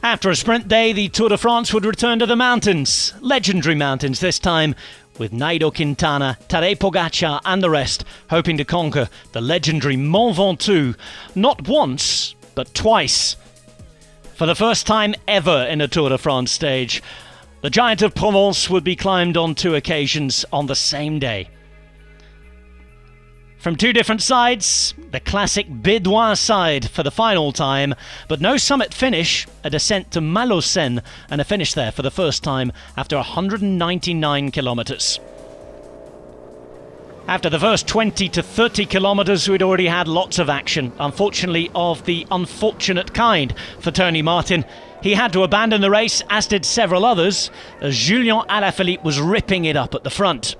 After a sprint day, the Tour de France would return to the mountains. Legendary mountains this time, with Nairo Quintana, Tadej Pogačar and the rest hoping to conquer the legendary Mont Ventoux, not once, but twice. For the first time ever in a Tour de France stage, the Giant of Provence would be climbed on 2 occasions on the same day. From 2 different sides, the classic Bédouin side for the final time, but no summit finish, a descent to Malocène and a finish there for the first time after 199 kilometres. After the first 20 to 30 kilometres, we'd already had lots of action, unfortunately of the unfortunate kind for Tony Martin. He had to abandon the race, as did several others, as Julian Alaphilippe was ripping it up at the front.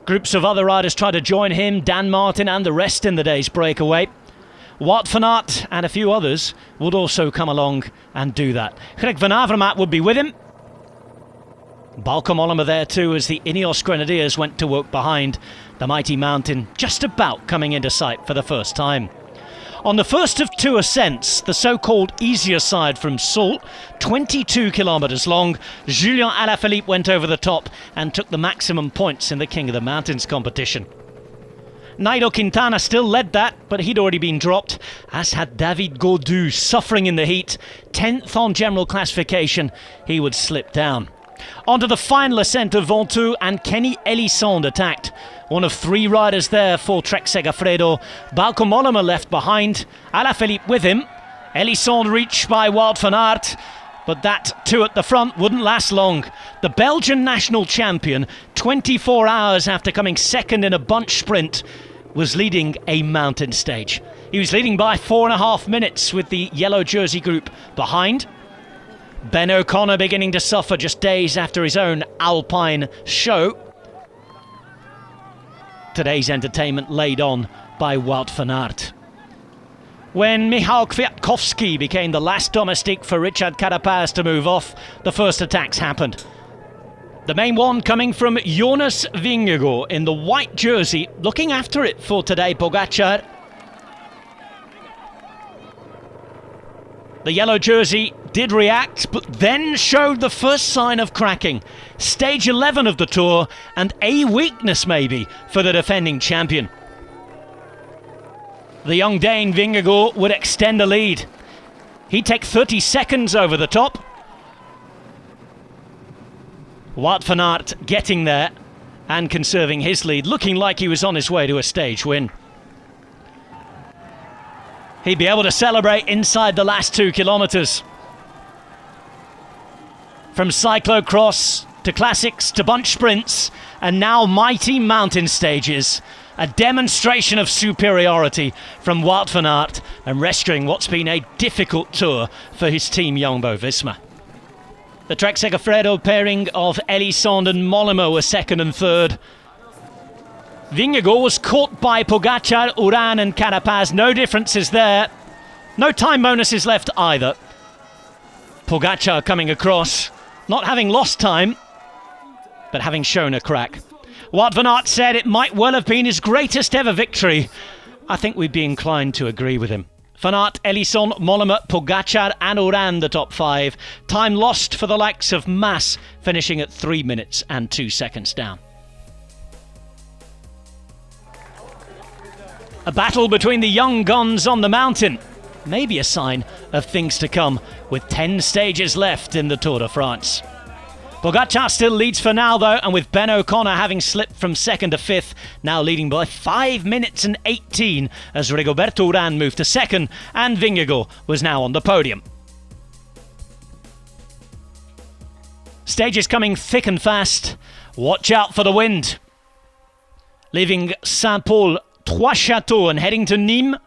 Groups of other riders tried to join him, Dan Martin and the rest in the day's breakaway. Wout van Aert and a few others would also come along and do that. Greg van Avermaet would be with him. Bauke Mollema there too, as the Ineos Grenadiers went to work behind the mighty mountain, just about coming into sight for the first time. On the first of 2 ascents, the so-called easier side from Sault, 22 kilometres long, Julian Alaphilippe went over the top and took the maximum points in the King of the Mountains competition. Nairo Quintana still led that, but he'd already been dropped, as had David Gaudu, suffering in the heat. 10th on general classification, he would slip down. Onto the final ascent of Ventoux, and Kenny Elissonde attacked. One of 3 riders there for Trek Segafredo. Bauke Mollema left behind, Alaphilippe with him. Elissonde reached by Wout van Aert, but that 2 at the front wouldn't last long. The Belgian national champion, 24 hours after coming second in a bunch sprint, was leading a mountain stage. He was leading by 4.5 minutes with the yellow jersey group behind. Ben O'Connor beginning to suffer just days after his own Alpine show. Today's entertainment laid on by Wout van Aert. When Michał Kwiatkowski became the last domestique for Richard Carapaz to move off, the first attacks happened. The main one coming from Jonas Vingegaard in the white jersey, looking after it for Tadej Pogačar. The yellow jersey did react, but then showed the first sign of cracking. Stage 11 of the Tour, and a weakness maybe for the defending champion. The young Dane Vingegaard would extend the lead. He'd take 30 seconds over the top. Wout van Aert getting there and conserving his lead, looking like he was on his way to a stage win. He'd be able to celebrate inside the last 2 kilometres. From cyclocross to classics to bunch sprints and now mighty mountain stages. A demonstration of superiority from Wout van Aert and rescuing what's been a difficult tour for his team Jumbo-Visma. The Trek Segafredo pairing of Elissonde and Mollema were second and third. Vingegaard was caught by Pogačar, Uran and Carapaz. No differences there. No time bonuses left either. Pogačar coming across, not having lost time, but having shown a crack. Wout van Aert said it might well have been his greatest ever victory. I think we'd be inclined to agree with him. Van Aert, Elissonde, Mollema, Pogačar and Uran the top 5. Time lost for the likes of Mas, finishing at 3 minutes and 2 seconds down. A battle between the young guns on the mountain. Maybe a sign of things to come with 10 stages left in the Tour de France. Pogačar still leads for now though, and with Ben O'Connor having slipped from 2nd to 5th, now leading by 5 minutes and 18 as Rigoberto Uran moved to 2nd and Vingegaard was now on the podium. Stages coming thick and fast. Watch out for the wind. Leaving Saint-Paul, Trois-Châteaux and heading to Nîmes.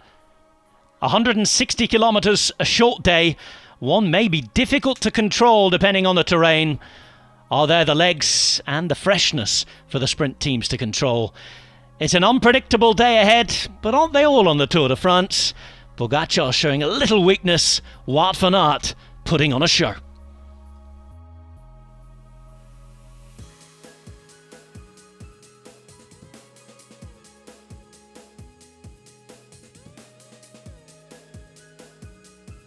160 kilometres, a short day. One may be difficult to control depending on the terrain. Are there the legs and the freshness for the sprint teams to control? It's an unpredictable day ahead, but aren't they all on the Tour de France? Pogačar showing a little weakness, Wout van Aert putting on a show.